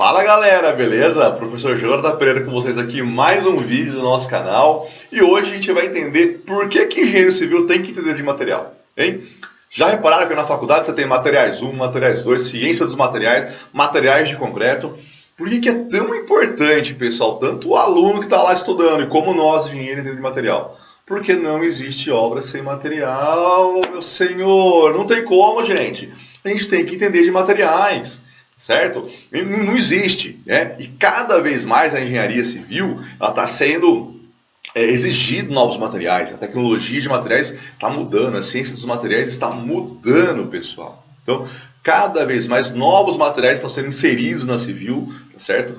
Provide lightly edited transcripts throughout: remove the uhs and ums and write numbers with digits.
Fala galera, beleza? Professor Jonathan Pereira com vocês aqui, mais um vídeo do nosso canal. E hoje a gente vai entender por que engenheiro civil tem que entender de material, hein? Já repararam que na faculdade você tem materiais 1, materiais 2, ciência dos materiais, materiais de concreto? Por que é tão importante, pessoal, tanto o aluno que está lá estudando e como nós, engenheiros, entendemos de material? Porque não existe obra sem material, meu senhor. Não tem como, gente. A gente tem que entender de materiais, certo? Não existe, né? E cada vez mais a engenharia civil está sendo exigido novos materiais. A tecnologia de materiais está mudando, a ciência dos materiais está mudando, pessoal. Então, cada vez mais novos materiais estão sendo inseridos na civil, tá certo?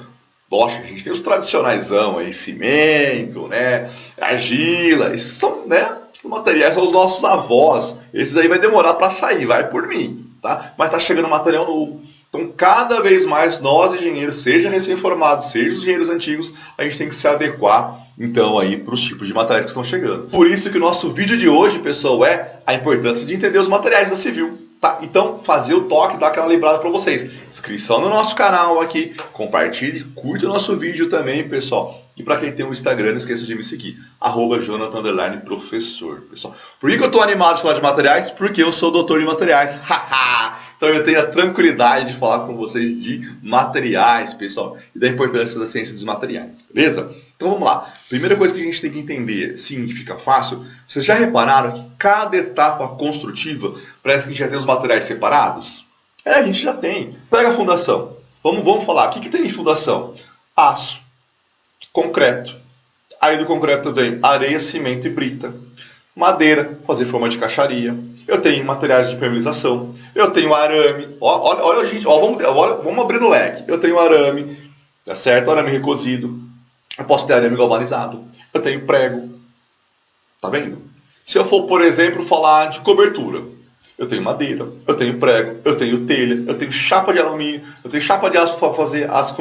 Lógico, a gente tem os tradicionaisão aí, cimento, né, argila, esses são, né, os materiais são os nossos avós. Esses aí vai demorar para sair, vai por mim, tá? Mas tá chegando material novo. Então, cada vez mais nós, engenheiros, seja recém-formados, seja os engenheiros antigos, a gente tem que se adequar, então, aí para os tipos de materiais que estão chegando. Por isso que o nosso vídeo de hoje, pessoal, é a importância de entender os materiais da civil. Tá? Então, fazer o toque, dar aquela lembrada para vocês. Inscrição no nosso canal aqui, compartilhe, curta o nosso vídeo também, pessoal. E para quem tem um Instagram, não esqueça de me seguir, @Jonathan_professor, pessoal. Por que eu estou animado de falar de materiais? Porque eu sou doutor de materiais. Então eu tenho a tranquilidade de falar com vocês de materiais, pessoal, e da importância da ciência dos materiais, beleza? Então vamos lá. Primeira coisa que a gente tem que entender, sim, que fica fácil, vocês já repararam que cada etapa construtiva parece que a gente já tem os materiais separados? A gente já tem. Pega a fundação. Vamos falar. O que tem de fundação? Aço, concreto. Aí do concreto vem areia, cimento e brita. Madeira, fazer forma de caixaria. Eu tenho materiais de impermeabilização. Eu tenho arame. Olha, gente, vamos abrir no leque. Eu tenho arame, tá certo? Arame recozido. Eu posso ter arame galvanizado. Eu tenho prego. Tá vendo? Se eu for, por exemplo, falar de cobertura, eu tenho madeira, eu tenho prego, eu tenho telha, eu tenho chapa de alumínio, eu tenho chapa de aço para fazer as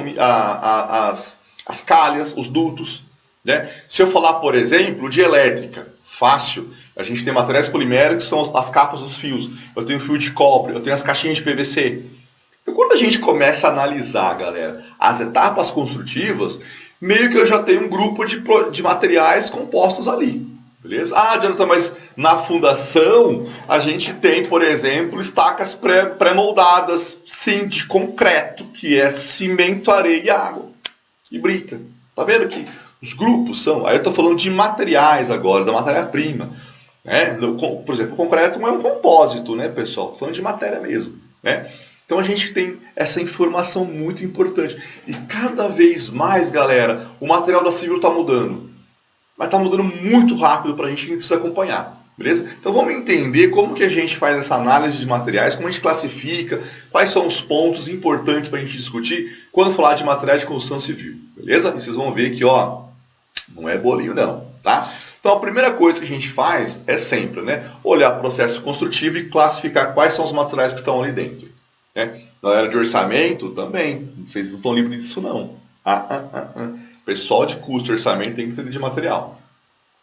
calhas, os dutos. Né? Se eu falar, por exemplo, de elétrica, fácil. A gente tem materiais poliméricos, que são as capas dos fios. Eu tenho fio de cobre, eu tenho as caixinhas de PVC. Então, quando a gente começa a analisar, galera, as etapas construtivas, meio que eu já tenho um grupo de materiais compostos ali. Beleza? Ah, Jonathan, mas na fundação a gente tem, por exemplo, estacas pré-moldadas, sim, de concreto, que é cimento, areia e água. E brita. Tá vendo que os grupos são... Aí eu estou falando de materiais agora, da matéria-prima. Né? Por exemplo, o concreto não é um compósito, né, pessoal? Estou falando de matéria mesmo. Né? Então a gente tem essa informação muito importante. E cada vez mais, galera, o material da civil está mudando. Mas está mudando muito rápido para a gente precisa acompanhar. Beleza? Então vamos entender como que a gente faz essa análise de materiais, como a gente classifica, quais são os pontos importantes para a gente discutir quando falar de materiais de construção civil. Beleza? E vocês vão ver que, ó, não é bolinho não, tá? Então a primeira coisa que a gente faz é sempre, né, olhar o processo construtivo e classificar quais são os materiais que estão ali dentro. Né? Na era de orçamento também, vocês não estão livres disso não. Pessoal de custo e orçamento tem que entender de material.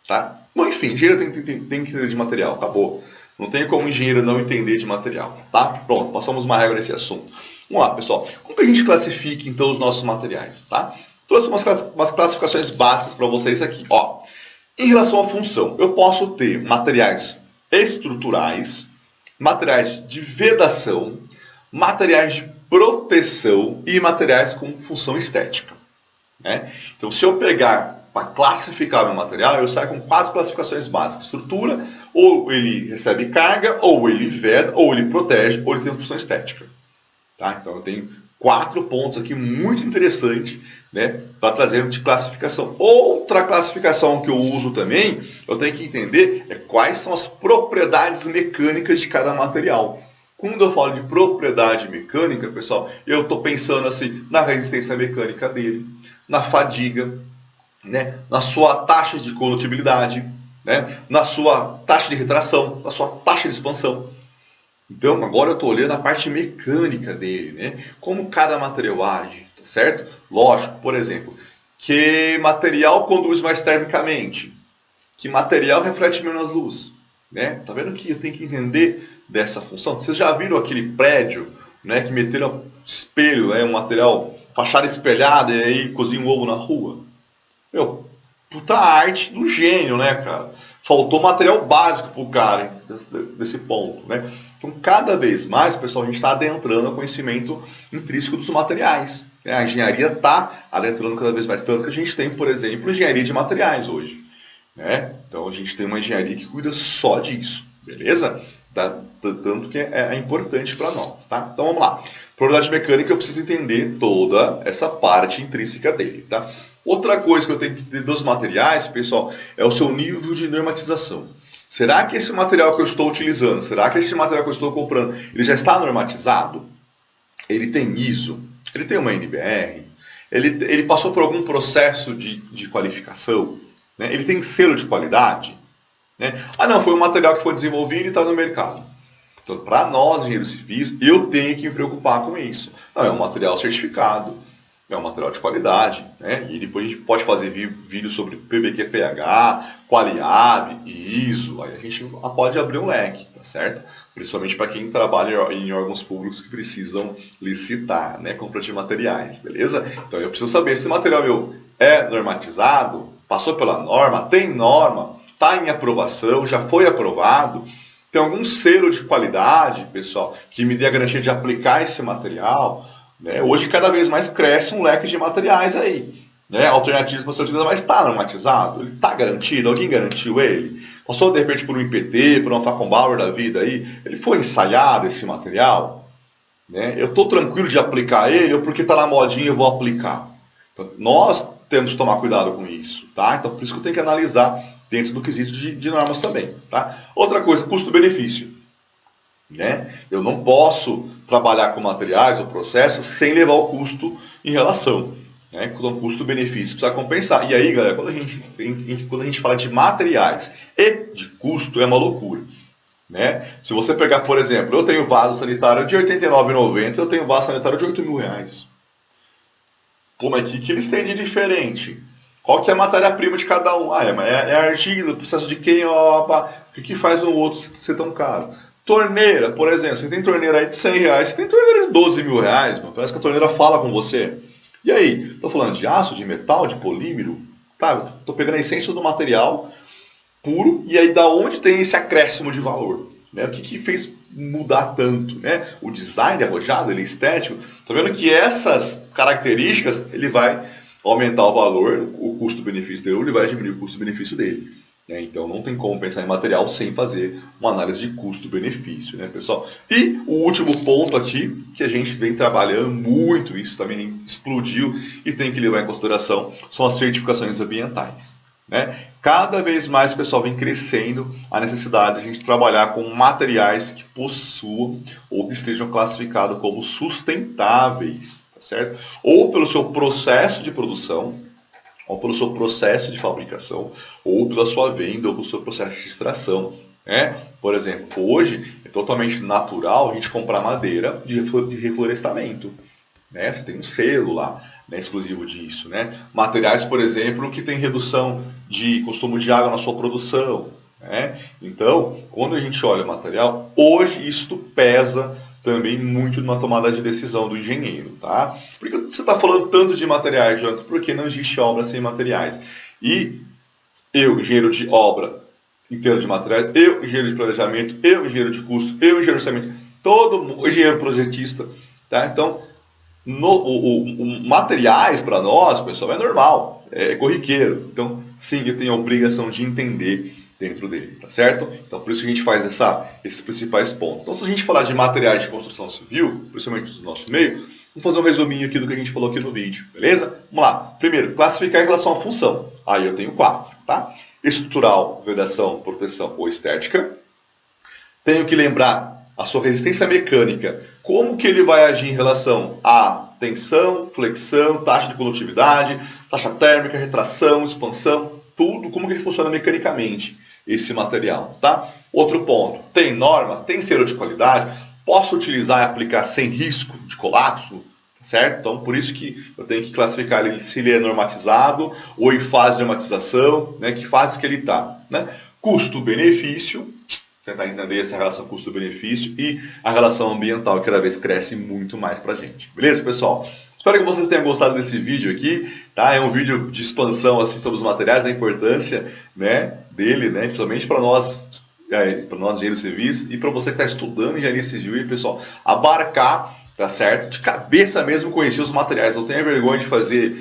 Tá? Bom, enfim, engenheiro tem que entender de material, acabou. Não tem como engenheiro não entender de material. Tá? Pronto, passamos uma regra nesse assunto. Vamos lá, pessoal. Como que a gente classifica então os nossos materiais? Tá? Trouxe umas classificações básicas para vocês aqui. Ó, em relação à função, eu posso ter materiais estruturais, materiais de vedação, materiais de proteção e materiais com função estética. Né? Então, se eu pegar para classificar o meu material, eu saio com 4 classificações básicas. Estrutura, ou ele recebe carga, ou ele veda, ou ele protege, ou ele tem uma função estética. Tá? Então, eu tenho 4 pontos aqui muito interessantes, né, para trazer de classificação. Outra classificação que eu uso também, eu tenho que entender quais são as propriedades mecânicas de cada material. Quando eu falo de propriedade mecânica, pessoal, eu estou pensando assim na resistência mecânica dele, na fadiga, né, na sua taxa de condutibilidade, né, na sua taxa de retração, na sua taxa de expansão. Então, agora eu estou olhando a parte mecânica dele, né, como cada material age, tá certo? Lógico, por exemplo, que material conduz mais termicamente, que material reflete menos luz, né? Tá vendo que eu tenho que entender dessa função? Vocês já viram aquele prédio, né, que meteram espelho, né, um material fachada espelhada e aí cozinha um ovo na rua. Meu, puta arte do gênio, né, cara? Faltou material básico pro cara desse ponto, né? Então, cada vez mais, pessoal, a gente está adentrando o conhecimento intrínseco dos materiais. Né? A engenharia está adentrando cada vez mais. Tanto que a gente tem, por exemplo, engenharia de materiais hoje. Né? Então, a gente tem uma engenharia que cuida só disso, beleza? Tanto que é importante para nós, tá? Então, vamos lá. Propriedade mecânica, eu preciso entender toda essa parte intrínseca dele, tá? Outra coisa que eu tenho que entender dos materiais, pessoal, é o seu nível de normatização. Será que esse material que eu estou utilizando, será que esse material que eu estou comprando, ele já está normatizado? Ele tem ISO? Ele tem uma NBR? Ele passou por algum processo de qualificação? Né? Ele tem selo de qualidade? Né? Ah, não, foi um material que foi desenvolvido e está no mercado. Então, para nós, engenheiros civis, eu tenho que me preocupar com isso. Não, é um material certificado, é um material de qualidade, né? E depois a gente pode fazer vídeo sobre PBQ-PH, Qualiab, ISO, aí a gente pode abrir um leque, tá certo? Principalmente para quem trabalha em órgãos públicos que precisam licitar, né? Compra de materiais, beleza? Então eu preciso saber se esse material meu é normatizado, passou pela norma, tem norma, está em aprovação, já foi aprovado, tem algum selo de qualidade, pessoal, que me dê a garantia de aplicar esse material. Né? Hoje, cada vez mais cresce um leque de materiais aí. Né? Alternativas para ser utilizado, mas está normatizado? Ele está garantido? Alguém garantiu ele? Passou, de repente, por um IPT, por uma Facom-Bauer da vida aí? Ele foi ensaiado, esse material? Né? Eu estou tranquilo de aplicar ele ou porque está na modinha eu vou aplicar? Então, nós temos que tomar cuidado com isso. Tá? Então, por isso que eu tenho que analisar dentro do quesito de normas também. Tá? Outra coisa, custo-benefício. Né? Eu não posso trabalhar com materiais ou processos sem levar o custo em relação. Né? Então, custo-benefício precisa compensar. E aí, galera, quando a gente fala de materiais e de custo, é uma loucura. Né? Se você pegar, por exemplo, eu tenho vaso sanitário de R$ 89,90, eu tenho vaso sanitário de R$ 8.000. Pô, mas o que eles têm de diferente? Qual que é a matéria-prima de cada um? Ah, é argila, processo de quem, o que faz um outro ser tão caro? Torneira, por exemplo, você tem torneira aí de R$ 100, você tem torneira de R$ 12.000, mano. Parece que a torneira fala com você. E aí, estou falando de aço, de metal, de polímero? Tá, estou pegando a essência do material puro, e aí da onde tem esse acréscimo de valor? Né? O que fez mudar tanto? Né? O design arrojado, ele é estético. Tá vendo que essas características, ele vai aumentar o valor, o custo-benefício dele, ele vai diminuir o custo-benefício dele. Então não tem como pensar em material sem fazer uma análise de custo-benefício, né, pessoal? E o último ponto aqui, que a gente vem trabalhando muito, isso também explodiu e tem que levar em consideração, são as certificações ambientais. Né? Cada vez mais o pessoal vem crescendo a necessidade de a gente trabalhar com materiais que possuam ou que estejam classificados como sustentáveis, tá certo? Ou pelo seu processo de produção, ou pelo seu processo de fabricação, ou pela sua venda, ou pelo seu processo de extração. Né? Por exemplo, hoje é totalmente natural a gente comprar madeira de reflorestamento. Né? Você tem um selo lá, né, exclusivo disso. Né? Materiais, por exemplo, que tem redução de consumo de água na sua produção. Né? Então, quando a gente olha o material, hoje isto pesa também muito numa tomada de decisão do engenheiro, tá? Por que você está falando tanto de materiais, Jonathan? Porque não existe obra sem materiais. E eu, engenheiro de obra, entendo de materiais, eu, engenheiro de planejamento, eu, engenheiro de custo, eu, engenheiro de orçamento, todo engenheiro projetista, tá? Então, materiais para nós, pessoal, é normal, é corriqueiro. Então, sim, eu tenho a obrigação de entender dentro dele, tá certo? Então, por isso que a gente faz esses principais pontos. Então, se a gente falar de materiais de construção civil, principalmente do nosso meio, vamos fazer um resuminho aqui do que a gente falou aqui no vídeo, beleza? Vamos lá. Primeiro, classificar em relação à função. Aí eu tenho 4, tá? Estrutural, vedação, proteção ou estética. Tenho que lembrar a sua resistência mecânica. Como que ele vai agir em relação à tensão, flexão, taxa de condutividade, taxa térmica, retração, expansão, tudo, como que ele funciona mecanicamente, esse material, tá? Outro ponto, tem norma, tem selo de qualidade, posso utilizar e aplicar sem risco de colapso, certo? Então, por isso que eu tenho que classificar ele, se ele é normatizado ou em fase de normatização, né? Que fase que ele está, né? Custo-benefício, tentar entender essa relação custo-benefício e a relação ambiental que cada vez cresce muito mais para a gente. Beleza, pessoal? Espero que vocês tenham gostado desse vídeo aqui, tá? É um vídeo de expansão assim, sobre os materiais, a importância, né, dele, né, principalmente para nós engenheiros civis e para você que está estudando engenharia civil, e pessoal, abarcar, tá certo? De cabeça mesmo conhecer os materiais. Não tenha vergonha de fazer,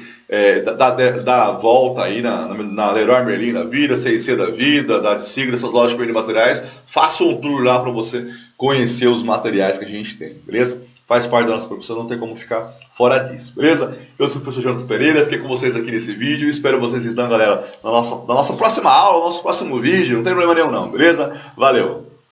dar a volta aí na Leroy Merlin da vida, CIC da vida, da Sigla, essas lojas de materiais. Faça um tour lá para você conhecer os materiais que a gente tem, beleza? Faz parte da nossa profissão, não tem como ficar fora disso, beleza? Eu sou o professor Jonathan Pereira, fiquei com vocês aqui nesse vídeo. Espero vocês então, galera, na nossa próxima aula, no nosso próximo vídeo. Não tem problema nenhum não, beleza? Valeu!